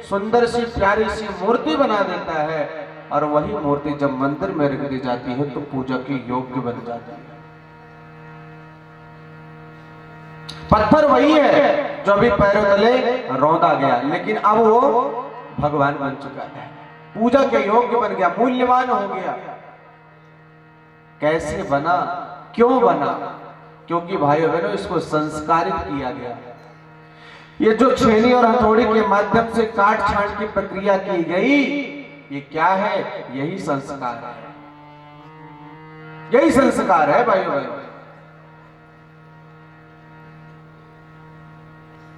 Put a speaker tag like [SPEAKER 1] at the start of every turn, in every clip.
[SPEAKER 1] सुंदर सी प्यारी सी मूर्ति बना देता है, और वही मूर्ति जब मंदिर में रख दी जाती है तो पूजा के योग्य बन जाती है। पत्थर वही है जो अभी पैरों तले रौंदा गया, लेकिन अब वो भगवान बन चुका है, पूजा के योग्य बन गया, मूल्यवान हो गया। कैसे बना, क्यों बना? क्योंकि भाइयों बहनों इसको संस्कारित किया गया। ये जो छेनी और हथौड़ी के माध्यम से काट छांट की प्रक्रिया की गई, ये क्या है? यही संस्कार है, यही संस्कार है भाइयों बहनों।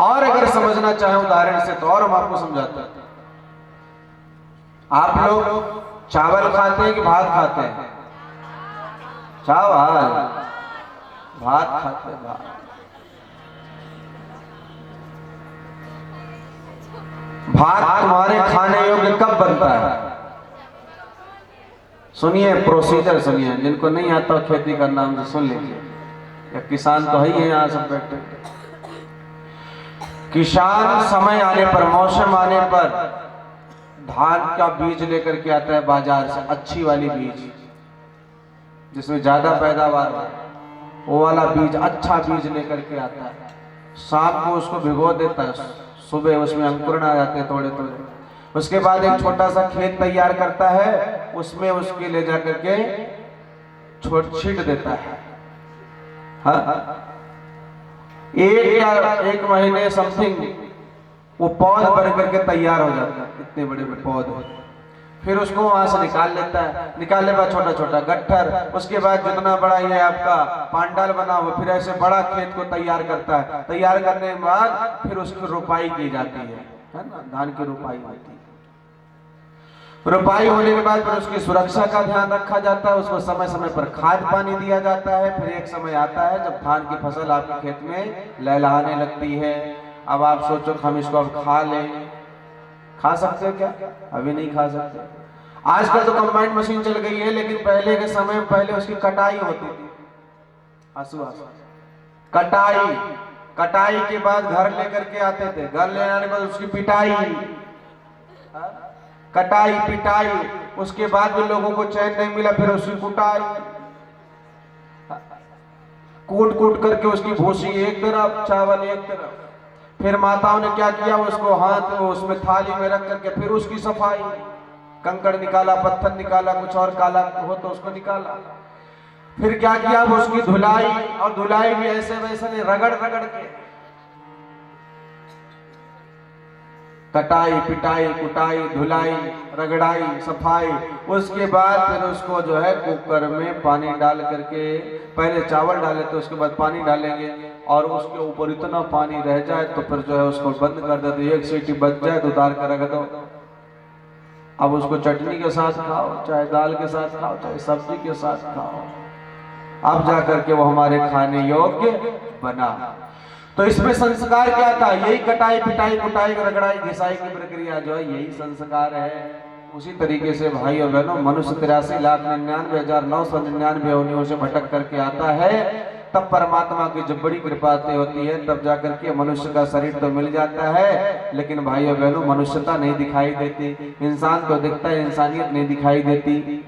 [SPEAKER 1] और अगर समझना चाहें उदाहरण से तो और हम आपको समझाते हैं। आप लोग चावल खाते हैं कि भात खाते हैं? चावल, भात खाते हैं। भात तुम्हारे खाने योग्य कब बनता है? सुनिए प्रोसीजर सुनिए, जिनको नहीं आता खेती करना हमसे सुन लीजिए, या किसान तो है ही है यहाँ सब बैठे। किसान समय आने पर, मौसम आने पर धान का बीज लेकर के आता है बाजार से, अच्छी वाली बीज जिसमें ज्यादा पैदावार हो, वो वाला बीज, अच्छा बीज लेकर के आता है। शाम को उसको भिगो देता है, सुबह उसमें अंकुरण आ जाते हैं थोड़े थोड़े। उसके बाद एक छोटा सा खेत तैयार करता है, उसमें उसके ले जाकर के छींट देता है। हाँ, एक महीने समथिंग वो पौध बन करके तैयार हो जाता है, इतने बड़े बड़े पौध। फिर उसको वहां से निकाल लेता है, निकालने के बाद छोटा छोटा गट्ठर, उसके बाद जितना बड़ा ये आपका पांडाल बना हुआ, फिर ऐसे बड़ा खेत को तैयार करता है। तैयार करने के बाद फिर उसकी रोपाई की जाती है ना, धान की रोपाई होती है। रोपाई होने के बाद फिर उसकी सुरक्षा का ध्यान रखा जाता है, उसको समय समय पर खाद पानी दिया जाता है। फिर एक समय आता है जब धान की फसल आपके खेत में लहलहाने लगती है। अब आप सोचो कि हम इसको अब खा लें, खा सकते हैं क्या? अभी नहीं खा सकते। आजकल तो कंबाइन मशीन चल गई है, लेकिन पहले के समय में पहले उसकी कटाई होती थी, हसुआ कटाई, कटाई के बाद घर लेकर के आते थे, घर ले आने के बाद उसकी पिटाई, कटाई पिटाई, उसके बाद भी लोगों को चैन नहीं मिला, फिर उसकी कुटाई, कूट कूट करके उसकी भूसी एक तरफ, चावल एक तरफ। फिर माताओं ने क्या किया, उसको हाथ उसमें थाली में रख करके फिर उसकी सफाई, कंकड़ निकाला, पत्थर निकाला, कुछ और काला हो तो उसको निकाला। फिर क्या किया, उसकी धुलाई, और धुलाई भी ऐसे वैसे नहीं, रगड़ रगड़ के, कटाई पिटाई कुटाई धुलाई रगड़ाई सफाई। उसके बाद फिर उसको जो है कुकर में पानी डाल करके, पहले चावल डाले तो उसके बाद पानी डालेंगे, और उसके ऊपर इतना पानी रह जाए तो फिर जो है उसको बंद कर दो, एक सीटी बच जाए तो उतार कर रख दो। अब उसको चटनी के साथ खाओ, चाहे दाल के साथ खाओ, चाहे सब्जी के साथ खाओ, अब जाकर के वो हमारे खाने योग्य बना। तो इसमें संस्कार क्या था? यही कटाई पिटाई कुटाई रगड़ाई घिसाई की प्रक्रिया जो है, यही संस्कार है। उसी तरीके से भाई और बहनों, मनुष्य 83,99,999 योनियों से भटक करके आता है, तब परमात्मा की जब बड़ी कृपा होती है, तब जाकर के मनुष्य का शरीर तो मिल जाता है, लेकिन भाई और बहनों मनुष्यता नहीं दिखाई देती। इंसान तो दिखता है, इंसानियत नहीं दिखाई देती।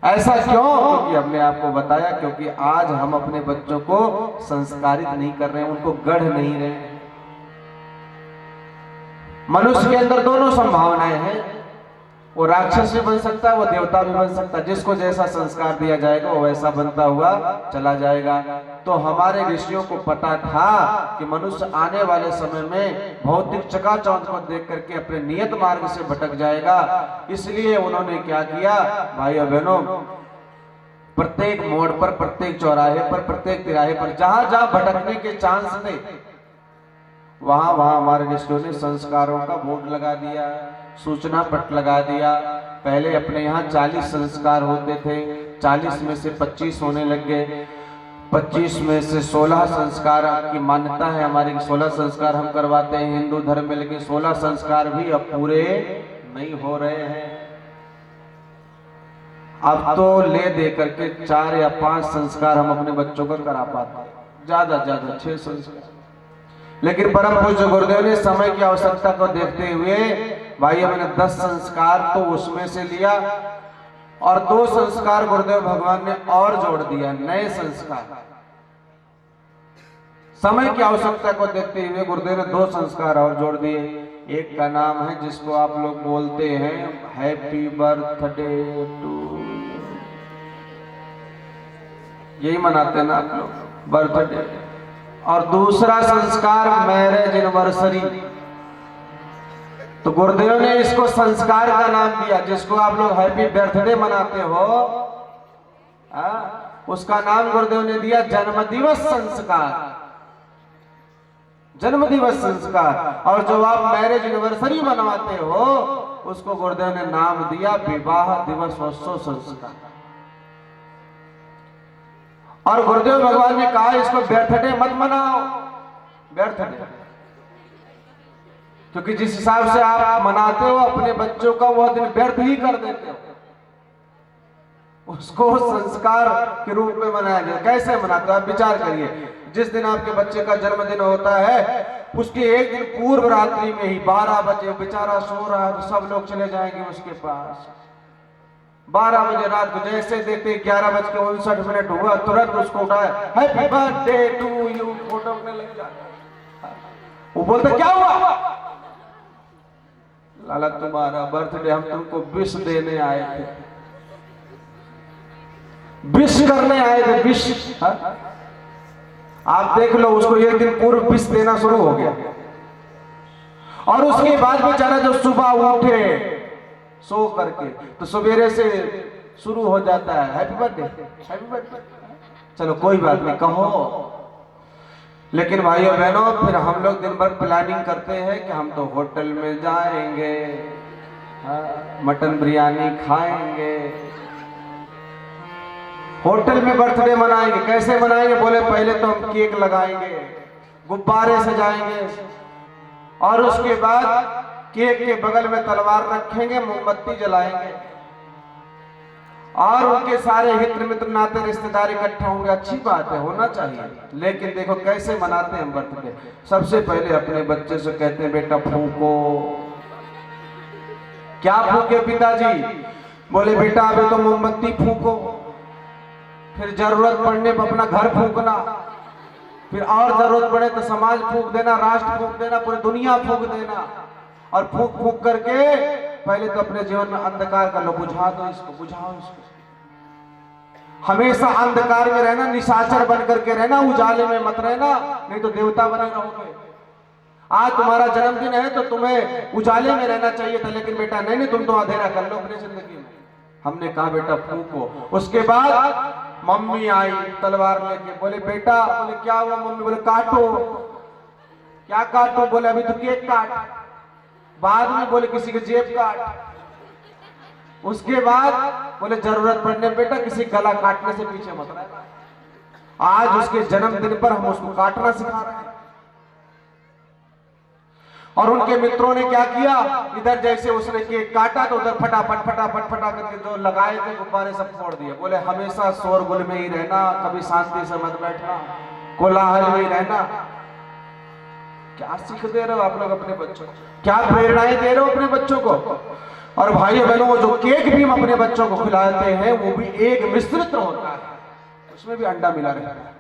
[SPEAKER 1] ऐसा क्यों? क्योंकि हमने आपको बताया, क्योंकि आज हम अपने बच्चों को संस्कारित नहीं कर रहे हैं, उनको गढ़ नहीं रहे हैं। मनुष्य के अंदर दोनों संभावनाएं हैं, वो राक्षस भी बन सकता है, वो देवता भी बन सकता है। जिसको जैसा संस्कार दिया जाएगा वो वैसा बनता हुआ चला जाएगा। तो हमारे ऋषियों को पता था कि मनुष्य आने वाले समय में भौतिक चकाचौंध को देख करके अपने नियत मार्ग से भटक जाएगा। इसलिए उन्होंने क्या किया, भाइयों बहनों, प्रत्येक मोड़ पर, प्रत्येक चौराहे पर, प्रत्येक तिराहे पर जहां जहां भटकने के चांस थे, वहां वहां हमारे ऋषियों ने संस्कारों का बोर्ड लगा दिया, सूचना पट लगा दिया। पहले अपने यहाँ 40 संस्कार होते थे, 40 में से 25 होने लग गए, 25 में से 16 संस्कार की मान्यता है हमारी, 16 संस्कार हम करवाते हैं हिंदू धर्म में, लेकिन 16 संस्कार भी अब पूरे नहीं हो रहे हैं। अब तो ले दे करके 4 या 5 संस्कार हम अपने बच्चों का करा पाते हैं, ज्यादा 6 संस्कार। लेकिन परम पूज्य गुरुदेव ने समय की आवश्यकता को देखते हुए भाई मैंने 10 संस्कार तो उसमें से लिया और 2 संस्कार गुरुदेव भगवान ने और जोड़ दिया, नए संस्कार। समय की आवश्यकता को देखते हुए गुरुदेव ने 2 संस्कार और जोड़ दिए। एक का नाम है जिसको आप लोग बोलते हैं हैप्पी बर्थडे टू, यही मनाते हैं ना आप लोग बर्थडे। और दूसरा संस्कार मैरिज एनिवर्सरी। तो गुरुदेव ने इसको संस्कार का नाम दिया। जिसको आप लोग हैप्पी बर्थडे मनाते हो उसका नाम गुरुदेव ने दिया जन्मदिवस संस्कार, जन्मदिवस संस्कार। और जो आप मैरिज एनिवर्सरी मनवाते हो उसको गुरुदेव ने नाम दिया विवाह दिवसोत्सव संस्कार। और गुरुदेव भगवान ने कहा इसको बर्थडे मत मनाओ, बर्थडे, क्योंकि जिस हिसाब से आप मनाते हो अपने बच्चों का वह दिन व्यर्थ ही कर देते हो। उसको संस्कार के रूप में मनाया जाए। कैसे मनाते हो आप विचार करिए। जिस दिन आपके बच्चे का जन्मदिन होता है उसके एक दिन पूर्व रात्रि में ही 12 बजे बेचारा सो रहा है तो सब लोग चले जाएंगे उसके पास। 12 बजे रात को जैसे देखते 11:59 हुआ तुरंत उसको उठाया, happy birthday to you, photo में लग जाता। वो बोलता क्या हुआ? लाला तुम्हारा बर्थडे, हम तुमको विश देने आए थे, विश करने आए थे, विश। आप देख लो उसको एक दिन पूर्व विश देना शुरू हो गया। और उसके बाद बेचारा जो सुबह उठे सो करके तो सवेरे से शुरू हो जाता है हैप्पी बर्थडे, हैप्पी बर्थडे। चलो कोई बात नहीं कहो। लेकिन भाइयों बहनों फिर हम लोग दिन भर प्लानिंग करते हैं कि हम तो होटल में जाएंगे, मटन बिरयानी खाएंगे, होटल में बर्थडे मनाएंगे। कैसे मनाएंगे? बोले पहले तो हम केक लगाएंगे, गुब्बारे सजाएंगे और उसके बाद केक के बगल में तलवार रखेंगे, मोमबत्ती जलाएंगे और उनके सारे हित मित्र नाते रिश्तेदार इकट्ठा होंगे। अच्छी बात है, होना चाहिए। लेकिन देखो कैसे मनाते हैं हम बर्थडे। सबसे पहले अपने बच्चे से कहते हैं बेटा फूको। क्या फूके पिताजी? बोले बेटा अभी तो मोमबत्ती फूको, फिर जरूरत पड़ने पर अपना घर फूकना, फिर और जरूरत पड़े तो समाज फूक देना, राष्ट्र फूक देना, पूरी दुनिया फूक देना। और फूक फूक करके पहले तो अपने जीवन में अंधकार कर लो, बुझा दो इसको, बुझाओ इसको। हमेशा अंधकार में रहना, निशाचर बन करके रहना, उजाले में मत रहना, नहीं तो देवता बने रहोगे। आज तुम्हारा जन्मदिन है तो तुम्हें उजाले में रहना चाहिए था, लेकिन बेटा नहीं, तुम तो अंधेरा कर लो अपनी जिंदगी में। हमने कहा बेटा फूको। उसके बाद मम्मी आई तलवार लेके, बोले बेटा, बोले क्या हुआ मम्मी? बोले काटो। क्या काटो? बोले अभी तो केक काट, बाद में बोले किसी के जेब काट, उसके बाद बोले जरूरत पड़ने बेटा किसी गला काटने से पीछे मत रहना। आज उसके जन्मदिन पर हम उसको काटना सिखा रहे हैं। और उनके मित्रों ने क्या किया, इधर जैसे उसने केक काटा तो उधर फटाफट फटाफट फटा करके जो लगाए थे गुब्बारे सब फोड़ दिए। बोले हमेशा शोरगुल में ही रहना, कभी शांति से मत बैठना, कोलाहल में ही रहना। क्या सीख दे रहे हो आप लोग अपने बच्चों को? क्या प्रेरणाएं दे रहे हो अपने बच्चों को? और भाइयों बहनों जो केक भी हम अपने बच्चों को खिलाते हैं वो भी एक मिश्रित होता है, उसमें भी अंडा मिला रहता है।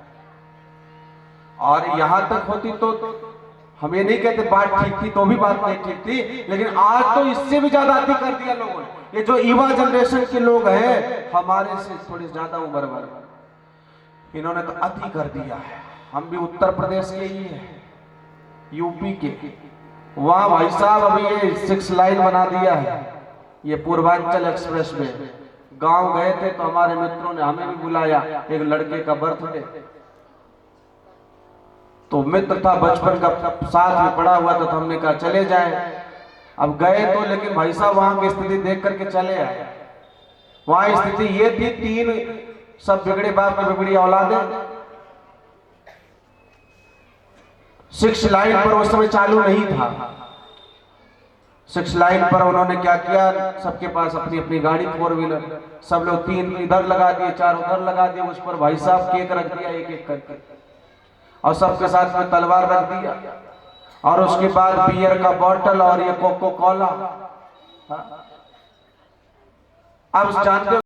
[SPEAKER 1] और यहां तक होती तो हम ये नहीं कहते बात ठीक थी, तो भी बात नहीं ठीक थी, लेकिन आज तो इससे भी ज्यादा अति कर दिया लोगों ने। ये जो युवा जनरेशन के लोग हैं हमारे से थोड़ी ज्यादा उम्र वाले, इन्होंने तो अति कर दिया है। हम भी उत्तर प्रदेश के ही हैं, यूपी के। वहां भाई साहब अभी ये 6 लाइन बना दिया है, ये पूर्वांचल एक्सप्रेस में। गांव गए थे तो हमारे मित्रों ने हमें भी बुलाया, एक लड़के का बर्थडे। तो मित्र था बचपन का, साथ में पड़ा हुआ था, तो हमने कहा चले जाए। अब गए तो, लेकिन भाई साहब वहां की स्थिति देख करके चले आए। वहां स्थिति ये थी, 3 सब बिगड़े बाप की बिगड़ी औलादें। 6 लाइन पर उस समय चालू नहीं था। 6 लाइन पर उन्होंने क्या किया, सबके पास अपनी अपनी गाड़ी 4 व्हीलर, सब लोग 3 इधर लगा दिए, 4 उधर लगा दिए। उस पर भाई साहब केक रख दिया एक एक करके, और सबके साथ में तलवार रख दिया। और उसके बाद बियर का बॉटल और ये कोको कोला। अब जानते हो